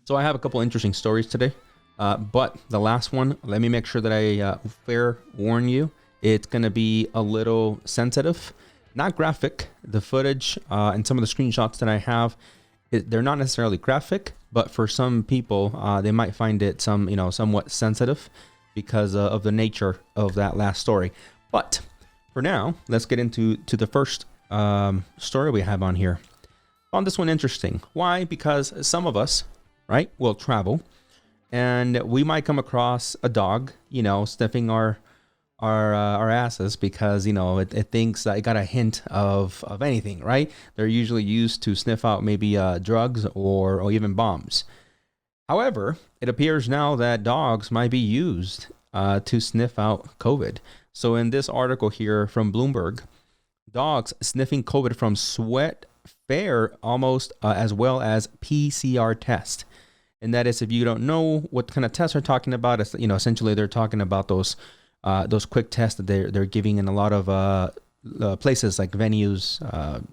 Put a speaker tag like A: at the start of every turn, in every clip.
A: So I have a couple interesting stories today, but the last one, let me make sure that I fair warn you. It's going to be a little sensitive, not graphic. The footage and some of the screenshots that I have, they're not necessarily graphic, but for some people, they might find it somewhat sensitive because of the nature of that last story. But for now, let's get into the first story we have on here. Found this one interesting. Why? Because some of us, right, will travel, and we might come across a dog, sniffing our asses because it thinks that it got a hint of anything, right? They're usually used to sniff out maybe drugs or even bombs. However, it appears now that dogs might be used to sniff out COVID. So in this article here from Bloomberg, dogs sniffing COVID from sweat fare almost as well as PCR test. And that is, if you don't know what kind of tests they're talking about, it's, essentially they're talking about those quick tests that they're giving in a lot of places like venues,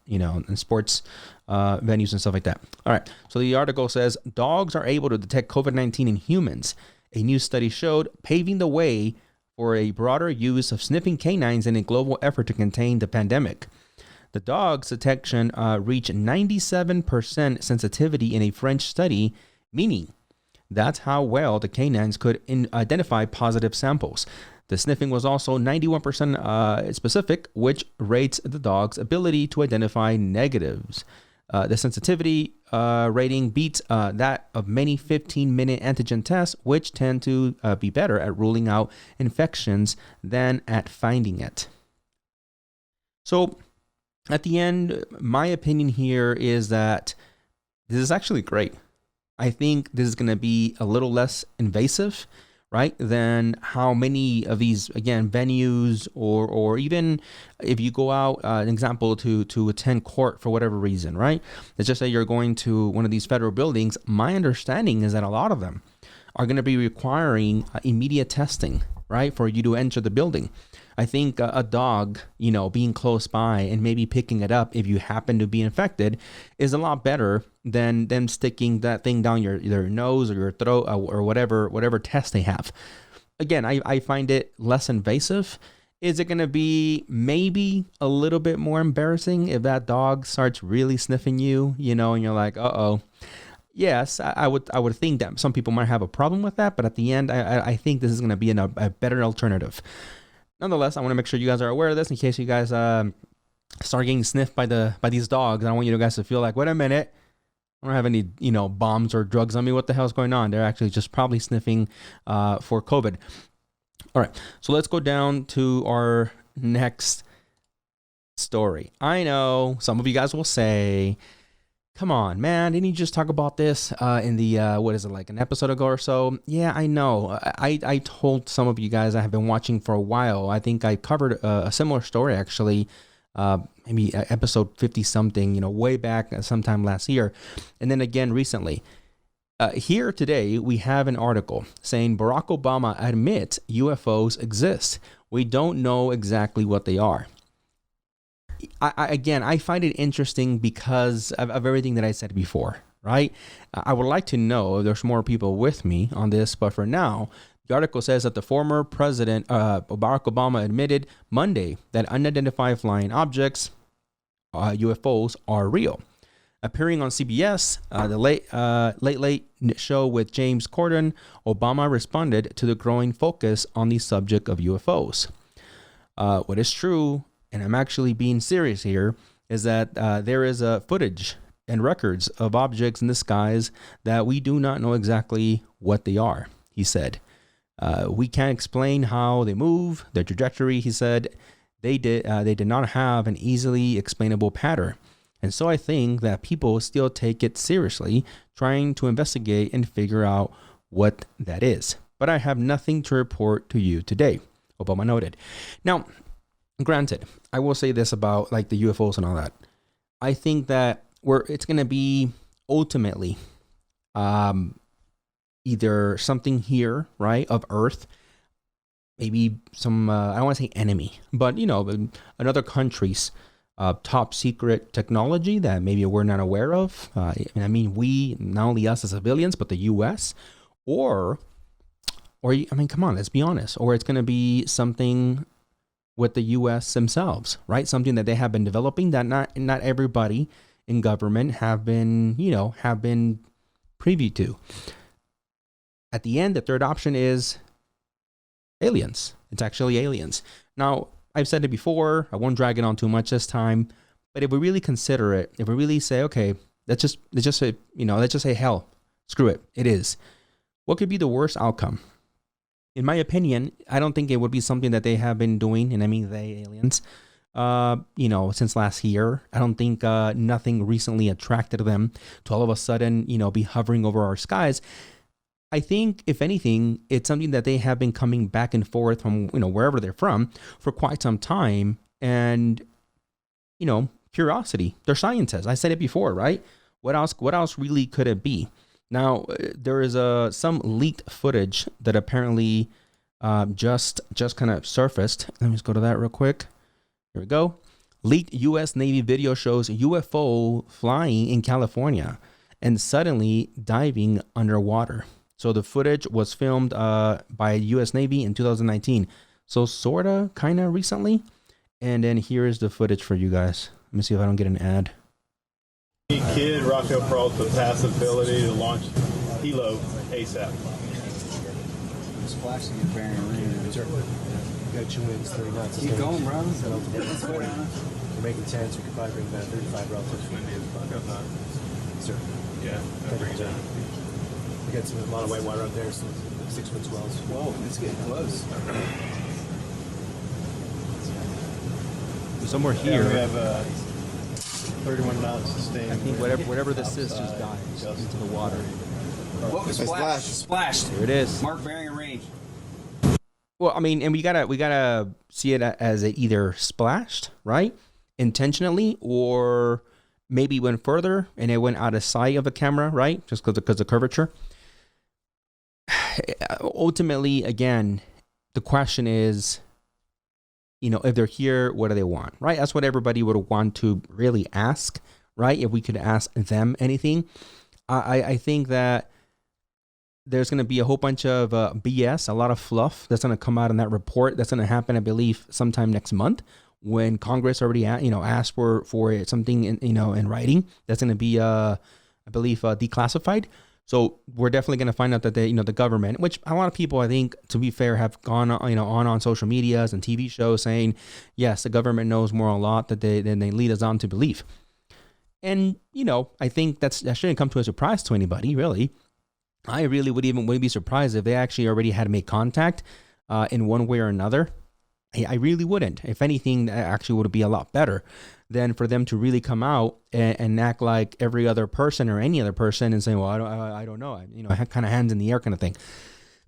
A: and sports venues and stuff like that. All right. So the article says dogs are able to detect COVID-19 in humans. A new study showed, paving the way for a broader use of sniffing canines in a global effort to contain the pandemic. The dog's detection reached 97% sensitivity in a French study, meaning that's how well the canines could identify positive samples. The sniffing was also 91% specific, which rates the dog's ability to identify negatives. The sensitivity rating beats that of many 15-minute antigen tests, which tend to be better at ruling out infections than at finding it. So at the end, my opinion here is that this is actually great. I think this is going to be a little less invasive, right, than how many of these, again, venues or even if you go out, an example, to attend court for whatever reason, right? Let's just say you're going to one of these federal buildings. My understanding is that a lot of them are going to be requiring immediate testing, right, for you to enter the building. I think a dog, being close by and maybe picking it up if you happen to be infected is a lot better than them sticking that thing down your nose or your throat or whatever test they have. Again, I find it less invasive. Is it going to be maybe a little bit more embarrassing if that dog starts really sniffing you, and you're like, uh-oh. Yes, I would think that some people might have a problem with that, but at the end, I think this is going to be a better alternative. Nonetheless, I want to make sure you guys are aware of this in case you guys start getting sniffed by these dogs. I don't want you guys to feel like, wait a minute, I don't have any bombs or drugs on me. What the hell's going on? They're actually just probably sniffing for COVID. All right, so let's go down to our next story. I know some of you guys will say, come on, man, didn't you just talk about this in the, like an episode ago or so? Yeah, I know. I told some of you guys I have been watching for a while. I think I covered a similar story, actually, maybe episode 50-something, way back sometime last year. And then again recently. Here today, we have an article saying Barack Obama admits UFOs exist. We don't know exactly what they are. I find it interesting because of everything that I said before, right? I would like to know if there's more people with me on this, but for now, the article says that the former president, Barack Obama, admitted Monday that unidentified flying objects, UFOs, are real. Appearing on CBS, the late show with James Corden, Obama responded to the growing focus on the subject of UFOs. What is true, and I'm actually being serious here, is that there is footage and records of objects in the skies that we do not know exactly what they are, he said. We can't explain how they move, their trajectory, he said. They did not have an easily explainable pattern. And so I think that people still take it seriously, trying to investigate and figure out what that is. But I have nothing to report to you today, Obama noted. Now, granted, I will say this about like the UFOs and all that. I think that it's going to be ultimately either something here, right, of Earth, maybe some, I don't want to say enemy, but, another country's top secret technology that maybe we're not aware of. I mean, we, not only us as civilians, but the U.S. or I mean, come on, let's be honest. Or it's going to be something with the U.S. themselves, right? Something that they have been developing that not everybody in government have been privy to. At the end, the third option is aliens. It's actually aliens. Now, I've said it before. I won't drag it on too much this time. But if we really consider it, if we really say, okay, let's just say hell, screw it, it is. What could be the worst outcome? In my opinion, I don't think it would be something that they have been doing, and I mean they aliens, since last year. I don't think nothing recently attracted them to all of a sudden, be hovering over our skies. I think, if anything, it's something that they have been coming back and forth from, wherever they're from for quite some time. And, curiosity. They're scientists. I said it before, right? What else really could it be? Now, there is some leaked footage that apparently just kind of surfaced. Let me just go to that real quick. Here we go. Leaked U.S. Navy video shows UFO flying in California and suddenly diving underwater. So the footage was filmed by U.S. Navy in 2019. So sorta, kind of recently. And then here's the footage for you guys. Let me see if I don't get an ad.
B: Kid, Rocco Peralta, the passive ability to launch helo ASAP.
C: Splashing and bearing rain.
D: Sure. You got 2 winds, 3 knots.
C: Keep going, bro.
D: Let's go down. We're making 10, so we can probably bring that 35 relative. Sir.
B: Yeah, I'll bring it down.
D: We got a lot of white water out there, so 6-foot swells.
C: Whoa, it's getting close.
A: Somewhere here.
B: Yeah, we have 31 knots sustained.
A: I think whatever this is just dives into the water.
C: Whoa, splashed.
A: Here it is.
C: Mark bearing and range.
A: Well, I mean, and we gotta see it as it either splashed, right, intentionally, or maybe went further and it went out of sight of the camera, right, just because of curvature. Ultimately, again, the question is, if they're here, what do they want, right? That's what everybody would want to really ask, right? If we could ask them anything. I think that there's going to be a whole bunch of BS, a lot of fluff that's going to come out in that report. That's going to happen, I believe, sometime next month when Congress already, asked for something in writing. That's going to be, I believe, declassified. So we're definitely going to find out that the government, which a lot of people, I think, to be fair, have gone on social medias and TV shows saying, yes, the government knows more a lot than they lead us on to believe. And, I think that shouldn't come to a surprise to anybody, really. I really wouldn't be surprised if they actually already had made contact in one way or another. I really wouldn't. If anything, that actually would be a lot better than for them to really come out and act like every other person or any other person and say, well, I don't know. Kind of hands in the air kind of thing.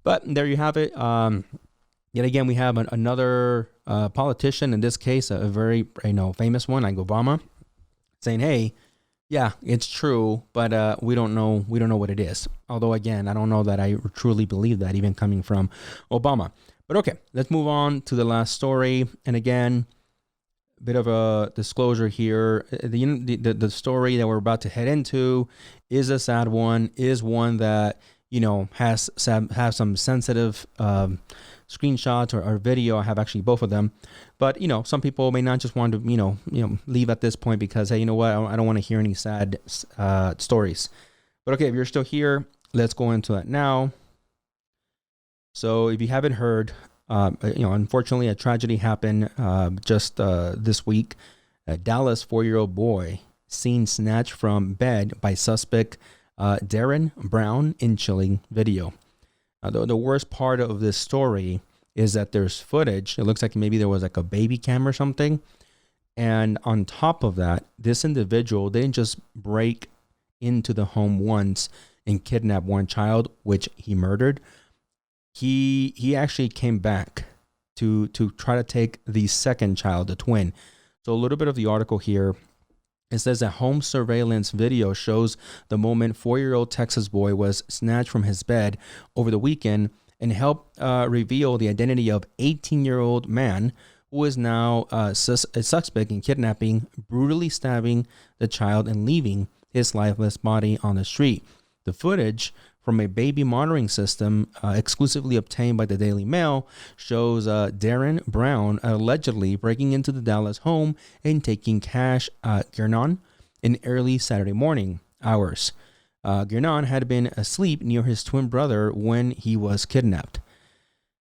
A: But there you have it. Yet again, we have another politician, in this case, a very famous one, like Obama, saying, hey, yeah, it's true, but we don't know what it is. Although, again, I don't know that I truly believe that, even coming from Obama. But okay, let's move on to the last story. And again, a bit of a disclosure here. The story that we're about to head into is a sad one, is one that, has some sensitive screenshots or video. I have actually both of them. But, some people may not just want to, leave at this point because, hey, you know what? I don't want to hear any sad stories. But okay, if you're still here, let's go into that now. So if you haven't heard, unfortunately, a tragedy happened just this week. A Dallas 4-year-old boy seen snatched from bed by suspect Darren Brown in chilling video. The worst part of this story is that there's footage. It looks like maybe there was like a baby cam or something. And on top of that, this individual didn't just break into the home once and kidnap one child, which he murdered. He actually came back to try to take the second child, the twin. So a little bit of the article here. It says that home surveillance video shows the moment 4-year-old Texas boy was snatched from his bed over the weekend and helped reveal the identity of 18-year-old man who is now a suspect in kidnapping, brutally stabbing the child, and leaving his lifeless body on the street. The footage from a baby monitoring system exclusively obtained by the Daily Mail shows Darren Brown allegedly breaking into the Dallas home and taking Cash Gernon in early Saturday morning hours. Gernon had been asleep near his twin brother when he was kidnapped.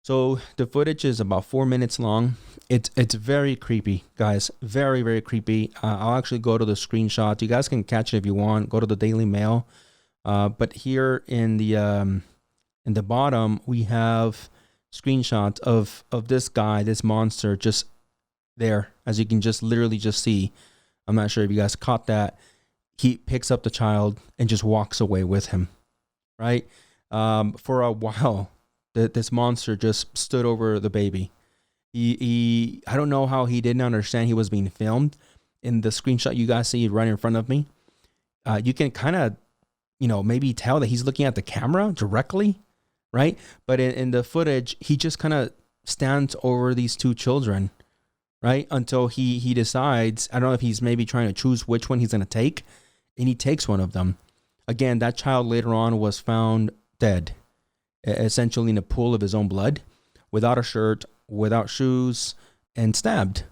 A: So the footage is about 4 minutes long. It's very creepy, guys. Very, very creepy. I'll actually go to the screenshot. You guys can catch it if you want. Go to the Daily Mail. But here in the bottom, we have screenshots of this guy, this monster, just there, as you can just literally just see. I'm not sure if you guys caught that. He picks up the child and just walks away with him, right? For a while, this monster just stood over the baby. I don't know how he didn't understand he was being filmed. In the screenshot you guys see right in front of me, you can kind of, maybe tell that he's looking at the camera directly, right? But in the footage, he just kind of stands over these two children, right? Until he decides, I don't know if he's maybe trying to choose which one he's going to take, and he takes one of them. Again, that child later on was found dead, essentially in a pool of his own blood, without a shirt, without shoes, and stabbed.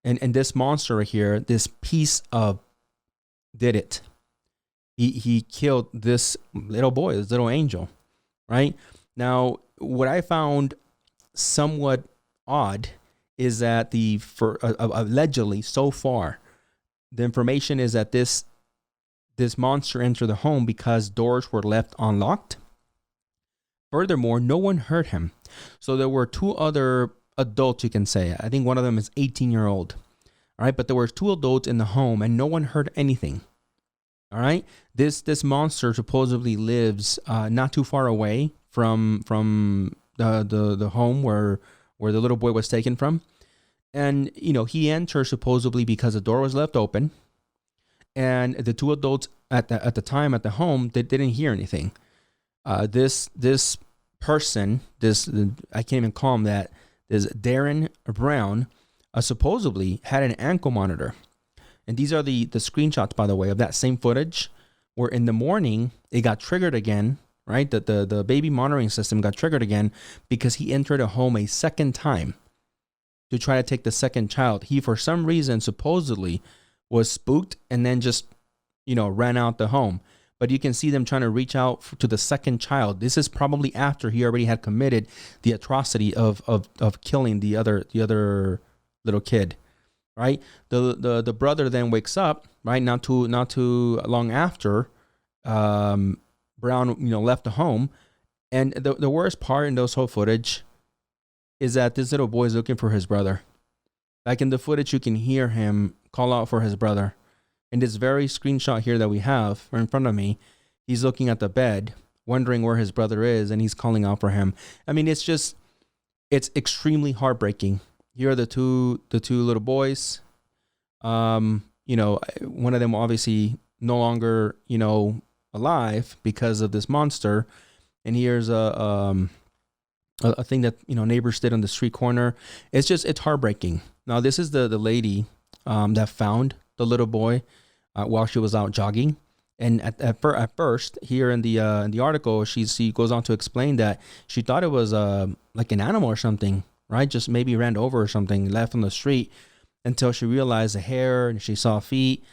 A: And this monster right here, this piece of did it. He killed this little boy, this little angel, right? Now, what I found somewhat odd is that allegedly so far, the information is that this monster entered the home because doors were left unlocked. Furthermore, no one heard him. So there were two other adults, you can say. I think one of them is 18-year-old. All right, but there were two adults in the home and no one heard anything. All right, this monster supposedly lives not too far away from the home where the little boy was taken from. And, he entered supposedly because the door was left open. And the two adults at the time at the home, they didn't hear anything. This person, I can't even call him that, this Darren Brown, supposedly had an ankle monitor. And these are the screenshots, by the way, of that same footage where in the morning it got triggered again, right? The baby monitoring system got triggered again because he entered a home a second time to try to take the second child. He, for some reason, supposedly was spooked and then just, ran out the home. But you can see them trying to reach out to the second child. This is probably after he already had committed the atrocity of killing the other little kid, right? The brother then wakes up, right? Not too long after Brown, left the home. And the worst part in those whole footage is that this little boy is looking for his brother. Like in the footage, you can hear him call out for his brother. In this very screenshot here that we have right in front of me, he's looking at the bed, wondering where his brother is, and he's calling out for him. I mean, it's extremely heartbreaking. Here are the two little boys. One of them obviously no longer, alive because of this monster. And here's a thing that, neighbors did on the street corner. It's heartbreaking. Now, this is the lady that found the little boy while she was out jogging. And at first, here in the article, she goes on to explain that she thought it was like an animal or something, right? Just maybe ran over or something, left on the street, until she realized the hair and she saw feet.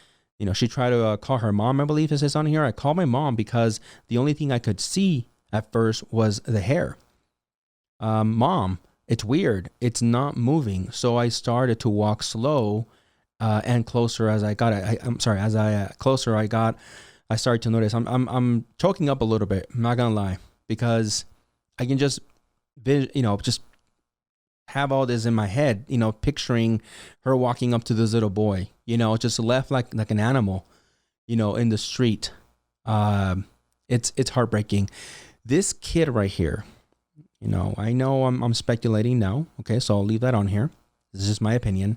A: She tried to call her mom, I believe it says on here. I called my mom because the only thing I could see at first was the hair. Mom, it's weird. It's not moving. So I started to walk slow and closer as I got. Closer I got, I started to notice. I'm choking up a little bit. I'm not gonna lie, because I can just have all this in my head. Picturing her walking up to this little boy. Just left like an animal. In the street. It's heartbreaking. This kid right here. I know I'm speculating now. Okay, so I'll leave that on here. This is my opinion.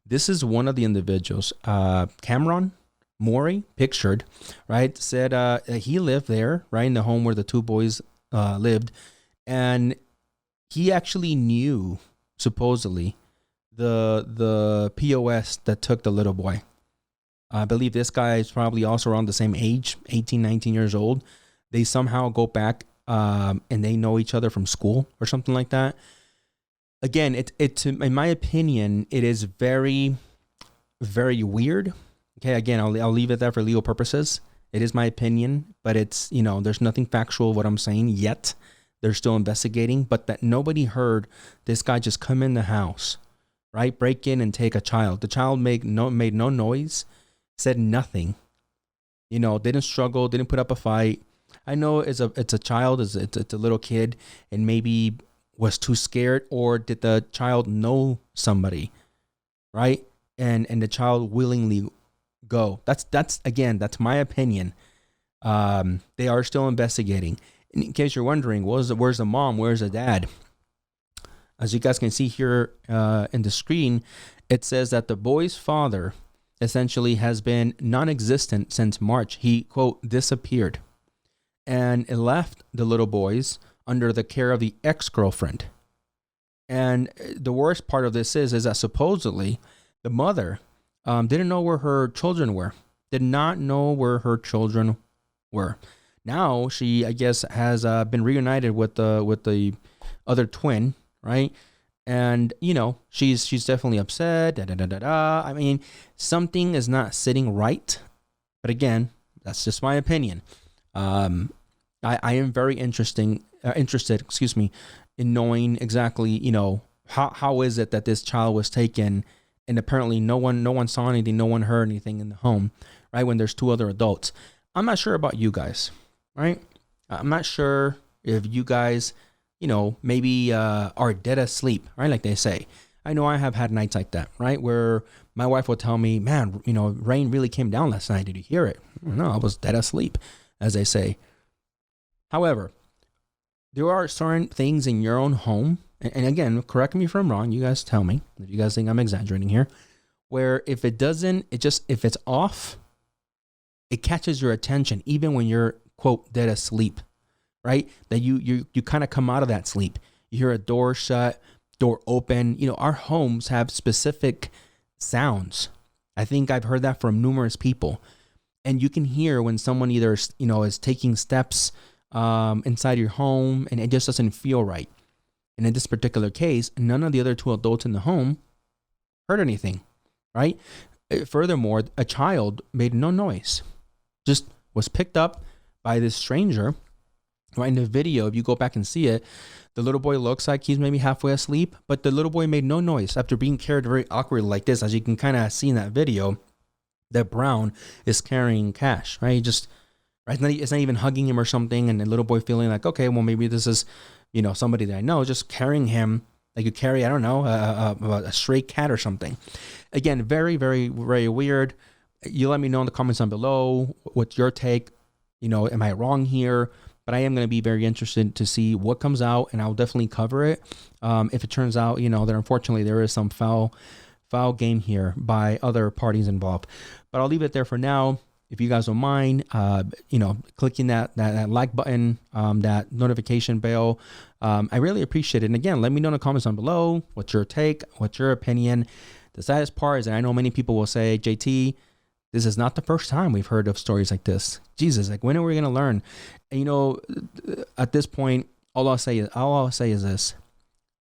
A: This is one of the individuals, Cameron Morey, pictured, right? Said he lived there, right, in the home where the two boys lived. And he actually knew, supposedly, the POS that took the little boy. I believe this guy is probably also around the same age, 18, 19 years old. They somehow go back and they know each other from school or something like that. Again, it in my opinion, it is very, very weird. Okay, again, I'll leave it there for legal purposes. It is my opinion, but it's, there's nothing factual of what I'm saying yet. They're still investigating, but that nobody heard this guy just come in the house, right? Break in and take a child. The child made no noise, said nothing. Didn't struggle, didn't put up a fight. I know it's a child, it's a little kid, and maybe was too scared, or did the child know somebody, right? And the child willingly go. That's my opinion. They are still investigating. In case you're wondering, where's the mom? Where's the dad? As you guys can see here in the screen, it says that the boy's father essentially has been non-existent since March. He, quote, disappeared. And it left the little boys under the care of the ex-girlfriend. And the worst part of this is that supposedly the mother didn't know where her children were. Did not know where her children were. Now she, I guess, has been reunited with the other twin, right? And she's definitely upset. I mean, something is not sitting right. But again, that's just my opinion. I am very interested, in knowing exactly, how is it that this child was taken, and apparently no one saw anything, no one heard anything in the home, right? When there's two other adults. I'm not sure about you guys, right? I'm not sure if you guys, maybe are dead asleep, right? Like they say. I know I have had nights like that, right? Where my wife will tell me, man, rain really came down last night. Did you hear it? No, I was dead asleep, as they say. However, there are certain things in your own home, and again, correct me if I'm wrong, you guys tell me, if you guys think I'm exaggerating here, where if it's off, it catches your attention, even when you're, quote, dead asleep, right? That you kind of come out of that sleep. You hear a door shut, door open. Our homes have specific sounds. I think I've heard that from numerous people. And you can hear when someone either, is taking steps inside your home, and it just doesn't feel right. And in this particular case, none of the other two adults in the home heard anything, right? Furthermore, a child made no noise, just was picked up by this stranger. Right, in the video, if you go back and see it, the little boy looks like he's maybe halfway asleep, but the little boy made no noise after being carried very awkwardly like this. As you can kind of see in that video, that Brown is carrying Cash, right? Right, it's not even hugging him or something, and the little boy feeling like, okay, well, maybe this is, somebody that I know, just carrying him like you carry, I don't know, a stray cat or something. Again, very, very, very weird. You let me know in the comments down below. What's your take? Am I wrong here? But I am going to be very interested to see what comes out, and I'll definitely cover it. If it turns out, that unfortunately there is some foul game here by other parties involved. But I'll leave it there for now. If you guys don't mind, clicking that like button, that notification bell, I really appreciate it. And again, let me know in the comments down below. What's your take? What's your opinion? The saddest part is that I know many people will say, JT, this is not the first time we've heard of stories like this. Jesus, like, when are we going to learn? And, at this point, all I'll say is this.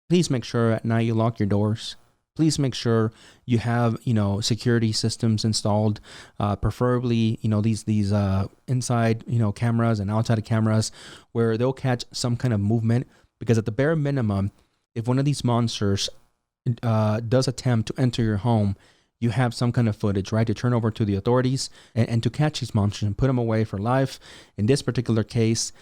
A: Please make sure at night you lock your doors. Please make sure you have, security systems installed, preferably, these inside, cameras and outside cameras where they'll catch some kind of movement. Because at the bare minimum, if one of these monsters does attempt to enter your home, you have some kind of footage, right, to turn over to the authorities and to catch these monsters and put them away for life. In this particular case,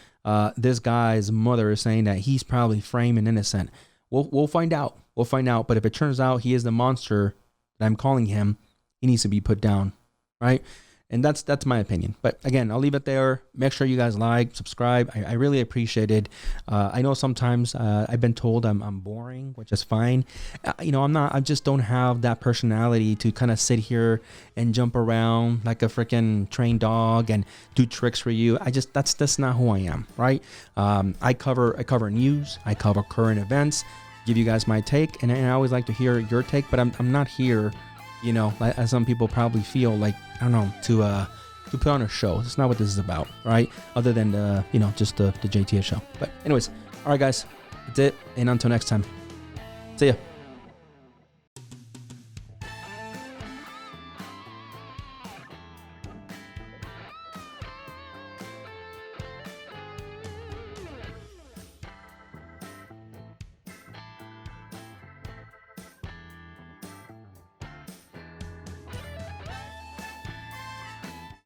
A: this guy's mother is saying that he's probably framed and innocent. We'll find out. We'll find out. But if it turns out he is the monster that I'm calling him, he needs to be put down, right? And that's my opinion. But again, I'll leave it there. Make sure you guys like, subscribe. I really appreciate it. I know sometimes I've been told I'm boring, which is fine. I'm not. I just don't have that personality to kind of sit here and jump around like a freaking trained dog and do tricks for you. That's not who I am, right? I cover news. I cover current events. give you guys my take, and I always like to hear your take, but I'm not here, you know, as some people probably feel like, I don't know, to put on a show. That's not what this is about, right? Other than you know, just the JTH show. But anyways, all right, guys, that's it, and until next time, see ya.